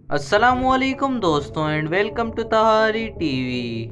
अस्सलामुअलैकुम दोस्तों and welcome to Tahari TV.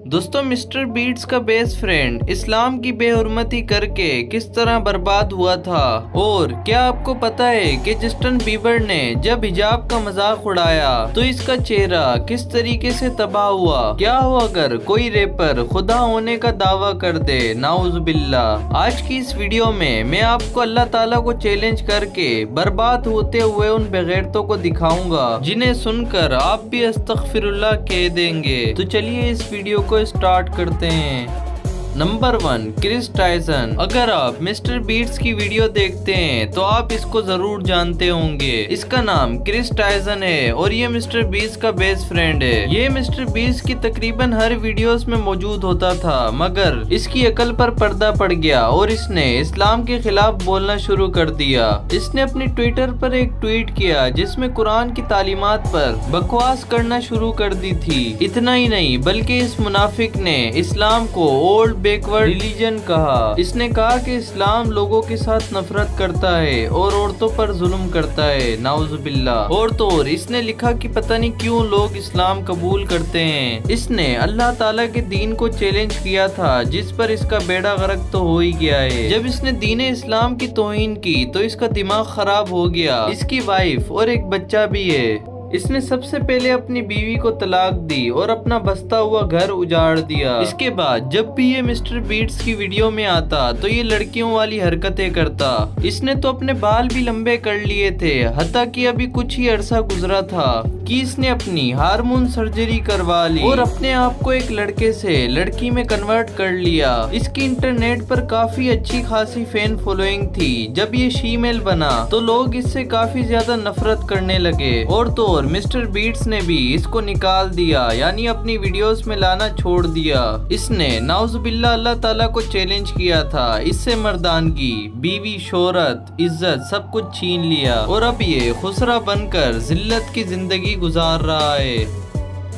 दोस्तों, मिस्टर बीट्स का बेस्ट फ्रेंड इस्लाम की बेहुरमती करके किस तरह बर्बाद हुआ था, और क्या आपको पता है कि जस्टिन बीबर ने जब हिजाब का मजाक उड़ाया तो इसका चेहरा किस तरीके से तबाह हुआ। क्या हो अगर कोई रैपर खुदा होने का दावा कर दे, नाउजुबिल्लाह। आज की इस वीडियो में मैं आपको अल्लाह ताला को चैलेंज करके बर्बाद होते हुए उन बेगैरतों को दिखाऊंगा जिन्हें सुनकर आप भी अस्तगफिरुल्लाह कह देंगे। तो चलिए इस वीडियो को स्टार्ट करते हैं। Number 1, Chris Tyson. अगर आप मिस्टर बीट्स की वीडियो देखते हैं तो आप इसको जरूर जानते होंगे। इसका नाम क्रिस टाइसन है और ये मिस्टर बीट्स का बेस्ट फ्रेंड है। ये मिस्टर बीट्स की तकरीबन हर वीडियोस में मौजूद होता था, मगर इसकी अकल पर पर्दा पड़ गया और इसने इस्लाम के खिलाफ बोलना शुरू कर दिया। इसने अपने ट्विटर पर एक ट्वीट किया जिसमें कुरान की तालीमात पर बकवास करना शुरू कर दी थी। इतना ही नहीं बल्कि इस मुनाफिक ने इस्लाम को ओल्ड बैकवर्ड रिलीजन कहा। इसने कहा कि इस्लाम लोगों के साथ नफरत करता है और औरतों पर जुल्म करता है, नाउजुबिल्लाह। और तो और इसने लिखा कि पता नहीं क्यों लोग इस्लाम कबूल करते हैं। इसने अल्लाह ताला के दीन को चैलेंज किया था, जिस पर इसका बेड़ा गर्क तो हो ही गया है। जब इसने दीन इस्लाम की तौहीन की तो इसका दिमाग खराब हो गया। इसकी वाइफ और एक बच्चा भी है। इसने सबसे पहले अपनी बीवी को तलाक दी और अपना बसता हुआ घर उजाड़ दिया। इसके बाद जब भी ये मिस्टर बीट्स की वीडियो में आता तो ये लड़कियों वाली हरकतें करता। इसने तो अपने बाल भी लंबे कर लिए थे, हत्ता कि अभी कुछ ही अरसा गुजरा था कि इसने अपनी हार्मोन सर्जरी करवा ली और अपने आप को एक लड़के से लड़की में कन्वर्ट कर लिया। इसकी इंटरनेट पर काफी अच्छी खासी फैन फॉलोइंग थी। जब ये शीमेल बना तो लोग इससे काफी ज्यादा नफरत करने लगे और तो और मिस्टर बीट्स ने भी इसको निकाल दिया, यानी अपनी वीडियोस में लाना छोड़ दिया। इसने नाउजुबिल्लाह अल्लाह ताला को चैलेंज किया था, इससे मर्दानगी, बीवी, शोहरत, इज्जत सब कुछ छीन लिया और अब ये खुसरा बनकर जिल्लत की जिंदगी गुजार रहा है।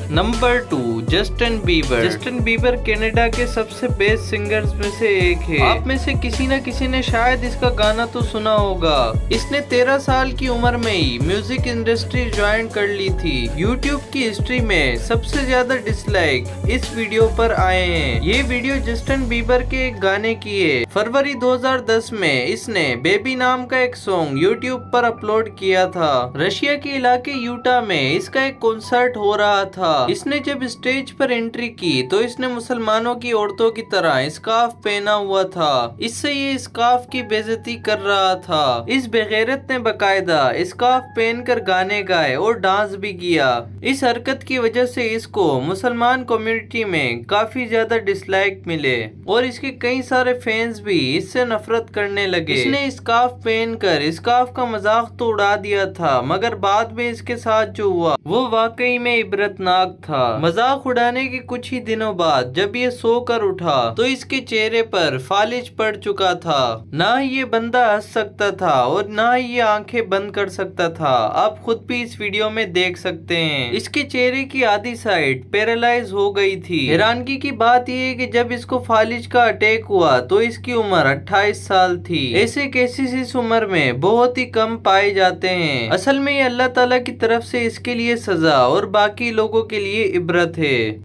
Number 2, Justin Bieber. Justin Bieber Canada के सबसे बेस्ट सिंगर्स में से एक है। आप में से किसी न किसी ने शायद इसका गाना तो सुना होगा। इसने 13 साल की उम्र में ही म्यूजिक इंडस्ट्री ज्वाइन कर ली थी। यूट्यूब की हिस्ट्री में सबसे ज्यादा डिसलाइक इस वीडियो पर आए हैं। ये वीडियो जस्टिन बीबर के एक गाने की है। फरवरी 2010 में इसने बेबी नाम का एक सॉन्ग यूट्यूब पर अपलोड किया था। रशिया के इलाके यूटा में इसका एक कॉन्सर्ट हो रहा था। इसने जब स्टेज पर एंट्री की तो इसने मुसलमानों की औरतों की तरह स्कार्फ पहना हुआ था। इससे ये स्कार्फ की बेइज्जती कर रहा था। इस बेगैरत ने बकायदा स्कार्फ पहनकर गाने गाए और डांस भी किया। इस हरकत की वजह से इसको मुसलमान कम्युनिटी में काफी ज्यादा डिसलाइक मिले और इसके कई सारे फैंस भी इससे नफरत करने लगे। इसने स्कार्फ पहनकर स्कार्फ का मजाक तो उड़ा दिया था, मगर बाद में इसके साथ जो हुआ वो वाकई में इबरतनाक था। मजाक उड़ाने के कुछ ही दिनों बाद जब ये सोकर उठा तो इसके चेहरे पर फालिज पड़ चुका था। ना ही ये बंदा हंस सकता था और ना ही ये आंखें बंद कर सकता था। आप खुद भी इस वीडियो में देख सकते हैं। इसके चेहरे की आधी साइड पैरालाइज हो गई थी। हैरानगी की बात यह है कि जब इसको फालिज का अटैक हुआ तो इसकी उम्र 28 साल थी। ऐसे केसेस इस उम्र में बहुत ही कम पाए जाते हैं। असल में ये अल्लाह ताला की तरफ से इसके लिए सजा और बाकी लोगों के लिए इबरत है।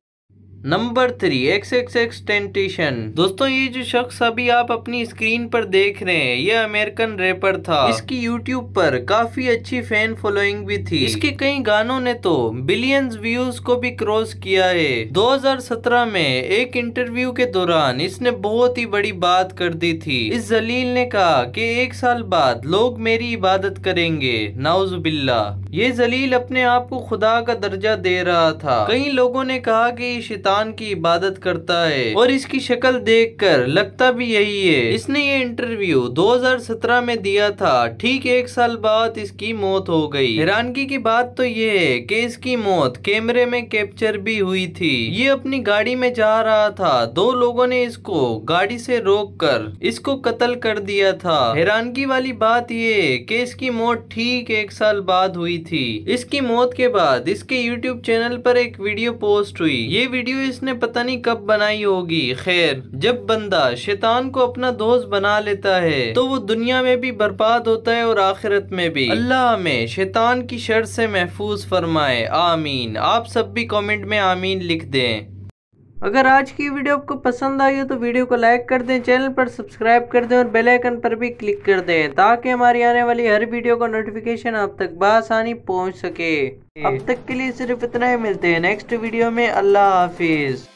Number 3, XXXTentacion। दोस्तों, ये जो शख्स अभी आप अपनी स्क्रीन पर देख रहे हैं ये अमेरिकन रैपर था। इसकी यूट्यूब पर काफी अच्छी फैन फॉलोइंग भी थी। इसके कई गानों ने तो बिलियंस व्यूज को भी क्रॉस किया है। 2017 में एक इंटरव्यू के दौरान इसने बहुत ही बड़ी बात कर दी थी। इस जलील ने कहा कि 1 साल बाद लोग मेरी इबादत करेंगे, नाउजुबिल्लाह। ये जलील अपने आप को खुदा का दर्जा दे रहा था। कई लोगों ने कहा कि ये शैतान की इबादत करता है और इसकी शक्ल देखकर लगता भी यही है। इसने ये इंटरव्यू 2017 में दिया था। ठीक 1 साल बाद इसकी मौत हो गई। हैरानगी की बात तो ये है कि इसकी मौत कैमरे में कैप्चर भी हुई थी। ये अपनी गाड़ी में जा रहा था, 2 लोगों ने इसको गाड़ी से रोककर इसको कत्ल कर दिया था। हैरानगी वाली बात ये है कि इसकी मौत ठीक 1 साल बाद हुई थी। इसकी मौत के बाद इसके YouTube चैनल पर एक वीडियो पोस्ट हुई। ये वीडियो वीडियो इसने पता नहीं कब बनाई होगी। खैर, जब बंदा शैतान को अपना दोस्त बना लेता है तो वो दुनिया में भी बर्बाद होता है और आखिरत में भी। अल्लाह हमें शैतान की शर से महफूज फरमाए, आमीन। आप सब भी कमेंट में आमीन लिख दें। अगर आज की वीडियो आपको पसंद आई हो तो वीडियो को लाइक कर दें, चैनल पर सब्सक्राइब कर दें और बेल आइकन पर भी क्लिक कर दें ताकि हमारी आने वाली हर वीडियो का नोटिफिकेशन आप तक बआसानी पहुंच सके। अब तक के लिए सिर्फ इतना ही, मिलते हैं नेक्स्ट वीडियो में। अल्लाह हाफिज।